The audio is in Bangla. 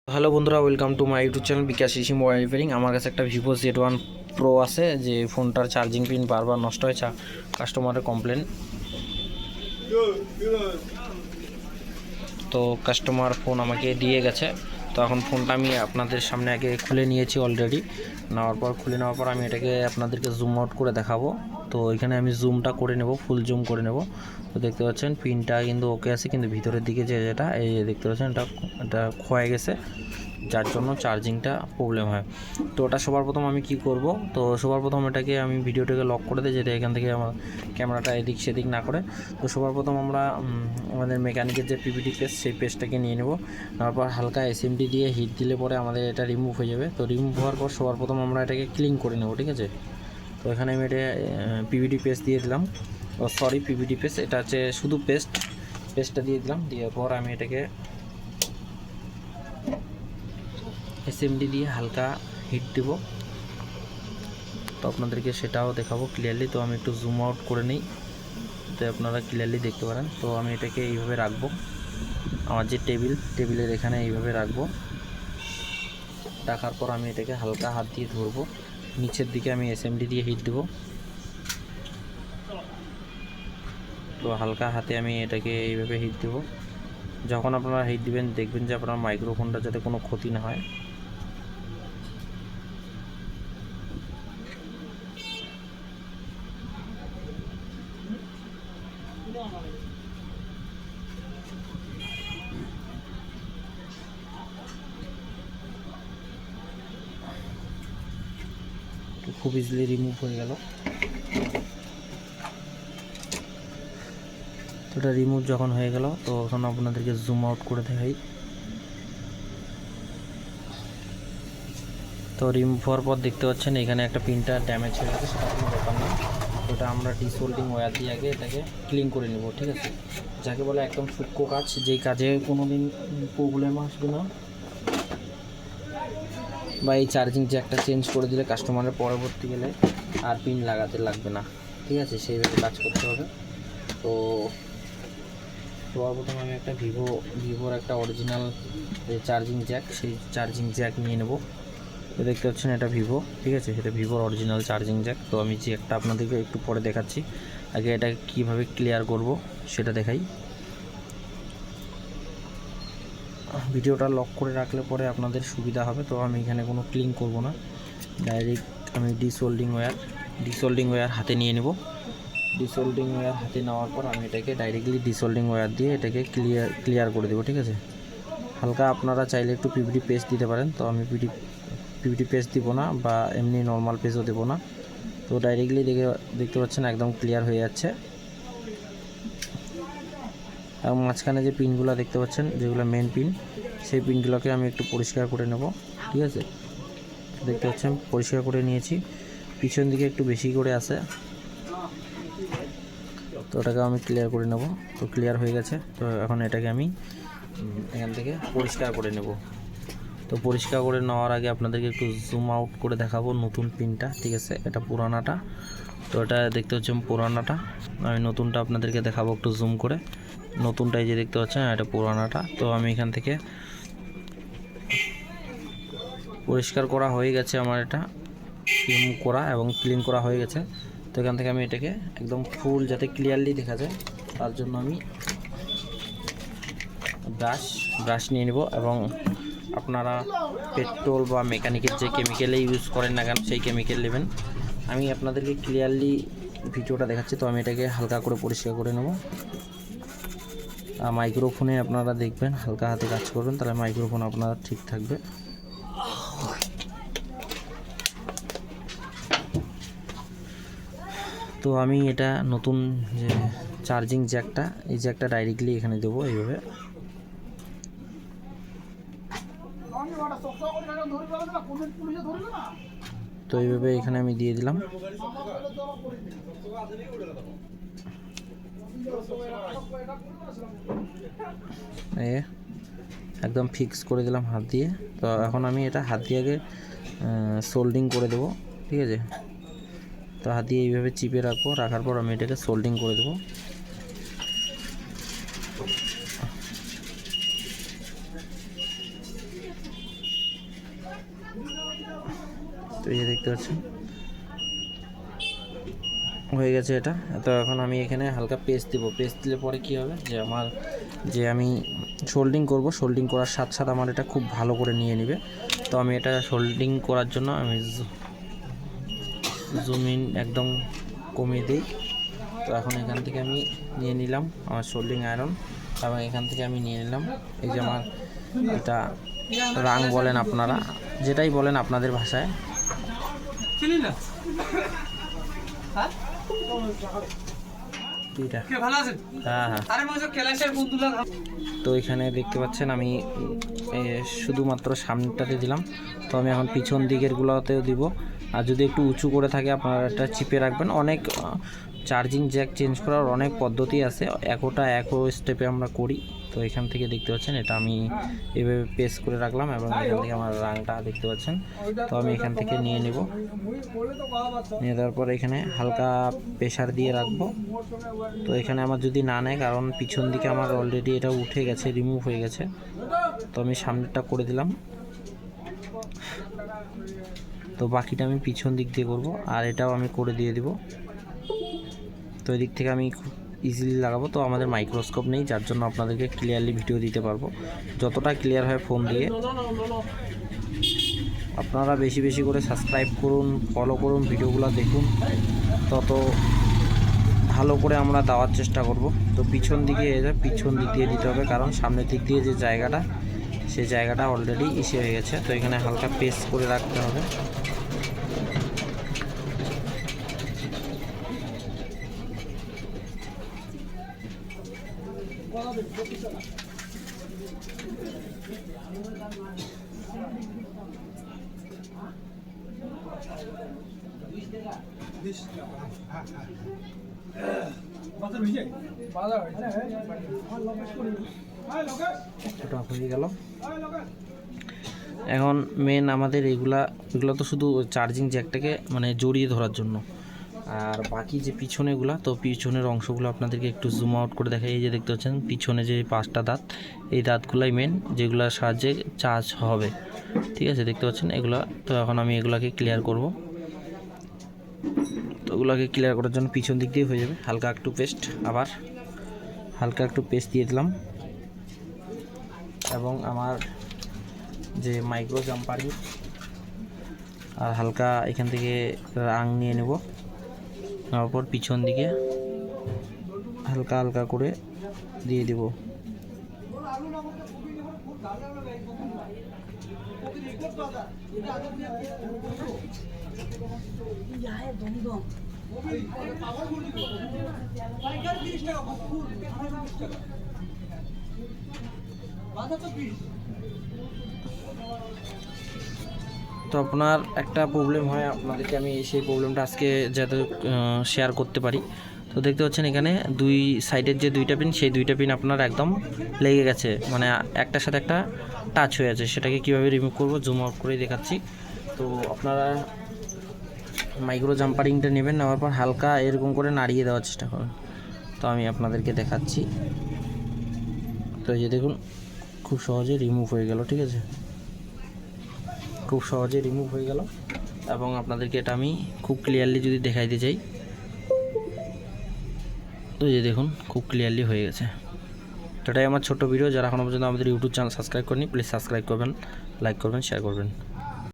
হ্যালো বন্ধুরা, welcome to my YouTube channel Bikash easy mobile repairing. আমার কাছে একটা ভিভো Z1 প্রো আছে, যে ফোনটার চার্জিং পিন বারবার নষ্ট হয়েছে। কাস্টমারের কমপ্লেন, তো কাস্টমার ফোন আমাকে দিয়ে গেছে। তো এখন ফোনটা আমি আপনাদের সামনে আগে খুলে নিয়েছি অলরেডি। খুলে নেওয়ার পর আমি এটাকে আপনাদেরকে জুম আউট করে দেখাবো। তো এখানে আমি জুমটা করে নেব, ফুল জুম করে নেব। তো দেখতে পাচ্ছেন পিনটা কিন্তু ওকে আছে, কিন্তু ভিতরের দিকে যেটা এই দেখতে পাচ্ছেন এটা ক্ষয়ে গেছে, যার জন্য চার্জিংটা প্রবলেম হয়। তো ওটা সবার প্রথম আমি কি করব, তো সবার প্রথম এটাকে আমি ভিডিওটাকে লক করে দিই, যেটা এখান থেকে আমার ক্যামেরাটা এদিক সেদিক না করে। তো সবার প্রথম আমরা আমাদের মেকানিকের যে পিভিডি পেস্ট, সেই পেস্টটাকে নিয়ে নেব। তারপর হালকা এসএমডি দিয়ে হিট দিলে পরে আমাদের এটা রিমুভ হয়ে যাবে। তো রিমুভ হওয়ার পর সবার প্রথম আমরা এটাকে ক্লিন করে নেব, ঠিক আছে। তো এখানে আমি এটা পিভিডি পেস্ট দিয়ে দিলাম, পিভিডি পেস্ট, এটা হচ্ছে শুধু পেস্টটা দিয়ে দিলাম। দেওয়ার পর আমি এটাকে এসএমডি দিয়ে হালকা হিট দেব। তো আপনাদেরকে সেটাও দেখাবো ক্লিয়ারলি। তো আমি একটু জুম আউট করে নিই, তো আপনারা ক্লিয়ারলি দেখতে পারেন। তো আমি এটাকে এইভাবে রাখবো, আমার যে টেবিলের এখানে এইভাবে রাখবো। রাখার পর আমি এটাকে হালকা হাত দিয়ে ধরবো, নিচের দিকে আমি এসএমডি দিয়ে হিট দেবো। তো হালকা হাতে আমি এটাকে এইভাবে হিট দেবো। যখন আপনারা হিট দিবেন দেখবেন যে আপনার মাইক্রোফোনটা যাতে কোনো ক্ষতি না হয়। খুব ইজিলি রিমুভ হয়ে গেল। তো এটা রিমুভ যখন হয়ে গেল, তো এখন আপনাদেরকে জুম আউট করে দেখাই। তো রিমুভ হওয়ার পর দেখতে পাচ্ছেন এখানে একটা পিনটা ড্যামেজ হয়ে গেছে, সেটা কোনো ব্যাপার না। ওটা আমরা ডিসোল্ডিং ওয়্যার দিয়ে আগে এটাকে ক্লিন করে নেব, ঠিক আছে। যাকে বলে একদম সূক্ষ্ম কাজ, যেই কাজে কোনো দিন প্রবলেম আসবে না। বা এই চার্জিং জ্যাকটা চেঞ্জ করে দিলে কাস্টমারের পরবর্তী গেলে আর পিন লাগাতে লাগবে না, ঠিক আছে। সেইভাবে কাজ করতে হবে। তো সর্বপ্রথম আমি একটা ভিভোর একটা অরিজিনাল যে চার্জিং জ্যাক, সেই চার্জিং জ্যাক নিয়ে নেব। তো দেখতে পাচ্ছেন এটা ভিভো, ঠিক আছে, এটা ভিভোর অরিজিনাল চার্জিং জ্যাক। তো আমি জ্যাকটা আপনাদেরকে একটু পরে দেখাচ্ছি, আগে এটা কীভাবে ক্লিয়ার করব সেটা দেখাই। ভিডিওটা লক করে রাখলে পরে আপনাদের সুবিধা হবে। তো আমি এখানে কোনো ক্লিন করব না, ডাইরেক্ট আমি ডিসোল্ডিং ওয়্যার হাতে নিয়ে নেব। ডিসোল্ডিং ওয়্যার হাতে নেওয়ার পর আমি এটাকে ডাইরেক্টলি ডিসোল্ডিং ওয়্যার দিয়ে এটাকে ক্লিয়ার করে দেবো, ঠিক আছে। হালকা আপনারা চাইলে একটু পিভিডি পেস্ট দিতে পারেন। তো আমি পিভিডি পেস্ট দিব না, বা এমনি নর্মাল পেস্টও দেবো না। তো ডাইরেক্টলি দেখতে পাচ্ছেন একদম ক্লিয়ার হয়ে যাচ্ছে। এবং মাঝখানে যে পিনগুলো দেখতে পাচ্ছেন, যেগুলো মেন পিন, সেই পিনগুলোকে আমি একটু পরিষ্কার করে নেব, ঠিক আছে। দেখতে পাচ্ছেন পরিষ্কার করে নিয়েছি, পিছন দিকে একটু বেশি করে আছে, তো ওটাকে আমি ক্লিয়ার করে নেব। তো ক্লিয়ার হয়ে গেছে। তো এখন এটাকে আমি এখান থেকে পরিষ্কার করে নেব। তো পরিষ্কার করে নেওয়ার আগে আপনাদেরকে একটু জুম আউট করে দেখাবো নতুন পিনটা, ঠিক আছে। এটা পুরানাটা, তো এটা দেখতে পাচ্ছেন পুরানাটা। আমি নতুনটা আপনাদেরকে দেখাবো একটু জুম করে। নতুনটাই যে দেখতে পাচ্ছেন, এটা পুরানাটা। তো আমি এখান থেকে পরিষ্কার করা হয়ে গেছে, আমার এটা রিমুভ করা এবং ক্লিন করা হয়ে গেছে। তো এখান থেকে আমি এটাকে একদম ফুল যাতে ক্লিয়ারলি দেখা যায়, তার জন্য আমি ব্রাশ নিয়ে নেব। এবং আপনারা পেট্রোল বা মেকানিকের যে কেমিক্যালে ইউজ করেন না কেন, সেই কেমিক্যাল নেবেন। আমি আপনাদেরকে ক্লিয়ারলি ভিডিওটা দেখাচ্ছি। তো আমি এটাকে হালকা করে পরিষ্কার করে নেব। মাইক্রোফোনে আপনারা দেখবেন হালকা হাতে কাজ করবেন, তাহলে মাইক্রোফোন আপনার ঠিক থাকবে। তো আমি এটা নতুন যে চার্জিং জ্যাকটা, এই জ্যাকটা ডাইরেক্টলি এখানে দেবো এইভাবে। তো এইভাবে এখানে আমি দিয়ে দিলাম। একদম ফিক্স করে দিলাম হাত দিয়ে। তো এখন আমি এটা হাত দিয়ে আগে সোল্ডিং করে দেবো, ঠিক আছে। তো হাত দিয়ে এইভাবে চিপে রাখবো, রাখার পর আমি এটাকে সোল্ডিং করে দেবো। তো এই যে দেখতে পাচ্ছেন হয়ে গেছে এটা। তো এখন আমি এখানে হালকা পেস্ট দিব। পেস্ট দিলে পরে কী হবে যে আমার যে আমি সোল্ডিং করব, সোল্ডিং করার সাথে সাথে আমার এটা খুব ভালো করে নিয়ে নেবে। তো আমি এটা সোল্ডিং করার জন্য আমি জুম ইন একদম কমিয়ে দিই। তো এখন এখান থেকে আমি নিয়ে নিলাম আমার সোল্ডিং আয়রন, এবং এখান থেকে আমি নিয়ে নিলাম এই যে আমার এটা রাং বলেন আপনারা, যেটাই বলেন আপনাদের ভাষায়। হ্যাঁ হ্যাঁ। তো এখানে দেখতে পাচ্ছেন আমি শুধুমাত্র সামনেটাতে দিলাম। তো আমি এখন পিছন দিকেরগুলোতেও দিব। আর যদি একটু উঁচু করে থাকে আপনারা এটা চিপে রাখবেন। অনেক চার্জিং জ্যাক চেঞ্জ করার অনেক পদ্ধতি আছে, একো স্টেপে আমরা করি। তো এখান থেকে দেখতে পাচ্ছেন এটা আমি এভাবে পেস্ট করে রাখলাম, এবং এখান থেকে আমার রাংটা দেখতে পাচ্ছেন। তো আমি এখান থেকে নিয়ে নেব, নিয়ে দেওয়ার পর এখানে হালকা প্রেশার দিয়ে রাখবো। তো এখানে আমার যদি না নেয়, কারণ পিছন দিকে আমার অলরেডি এটা উঠে গেছে, রিমুভ হয়ে গেছে। তো আমি সামনেরটা করে দিলাম, তো বাকিটা আমি পিছন দিক দিয়ে করব, আর এটাও আমি করে দিয়ে দিব। তো এই দিক থেকে আমি খুব ইজিলি লাগাবো। তো আমাদের মাইক্রোস্কোপ নেই, যার জন্য আপনাদেরকে ক্লিয়ারলি ভিডিও দিতে পারবো, যতটা ক্লিয়ার হয় ফোন দিয়ে। আপনারা বেশি বেশি করে সাবস্ক্রাইব করুন, ফলো করুন, ভিডিওগুলো দেখুন, তত ভালো করে আমরা দেওয়ার চেষ্টা করব। তো পিছন দিকে পিছন দিক দিয়ে দিতে হবে, কারণ সামনের দিক দিয়ে যে জায়গাটা, সেই জায়গাটা অলরেডি ইসে হয়ে গেছে। তো এখানে হালকা পেস্ট করে রাখতে হবে। এটা হয়ে গেল। এখন মেন আমাদের এগুলো তো শুধু চার্জিং জ্যাকটাকে মানে জড়িয়ে ধরার জন্য, আর বাকি যে পিছনেগুলা, তো পিছনের অংশগুলো আপনাদেরকে একটু জুম আউট করে দেখাই। এই যে দেখতে পাচ্ছেন পিছনে যে 5টা দাঁত, এই দাঁতগুলাই মেন, যেগুলোর সাহায্যে চার্জ হবে। ঠিক আছে, দেখতে পাচ্ছেন এগুলা। তো এখন আমি এগুলাকে ক্লিয়ার করব। তো ওগুলোকে ক্লিয়ার করার জন্য পিছন দিক দিয়ে হয়ে যাবে। হালকা একটু পেস্ট, আবার হালকা একটু পেস্ট দিয়ে দিলাম, এবং আমার যে মাইক্রো জাম্পারিং, আর হালকা এখান থেকে রাং নিয়ে নেব, নেওয়ার পর পিছন দিকে হালকা হালকা করে দিয়ে দেব। তো আপনার একটা প্রবলেম হয়, আপনাদেরকে আমি সেই প্রবলেমটা আজকে যাতে শেয়ার করতে পারি। তো দেখতে পাচ্ছেন এখানে দুই সাইডের যে 2টা পিন, সেই 2টা পিন আপনার একদম লেগে গেছে, মানে একটার সাথে একটা টাচ হয়ে আছে। সেটাকে কীভাবে রিমুভ করব জুম আউট করে দেখাচ্ছি। তো আপনারা মাইক্রো জাম্পারিংটা নেবেন, নেওয়ার পর হালকা এরকম করে নাড়িয়ে দেওয়ার চেষ্টা করুন। তো আমি আপনাদেরকে দেখাচ্ছি। তো এই যে দেখুন খুব সহজে রিমুভ হয়ে গেল। ঠিক আছে, খুব সহজে রিমুভ হয়ে গেল, এবং আপনাদেরকে এটা আমি খুব ক্লিয়ারলি যদি দেখাইতে চাই, তো এই যে দেখুন খুব ক্লিয়ারলি হয়ে গেছে। তো এটাই আমার ছোট্ট ভিডিও। যারা এখনও পর্যন্ত আমাদের ইউটিউব চ্যানেল সাবস্ক্রাইব করেনি, প্লিজ সাবস্ক্রাইব করবেন, লাইক করবেন, শেয়ার করবেন।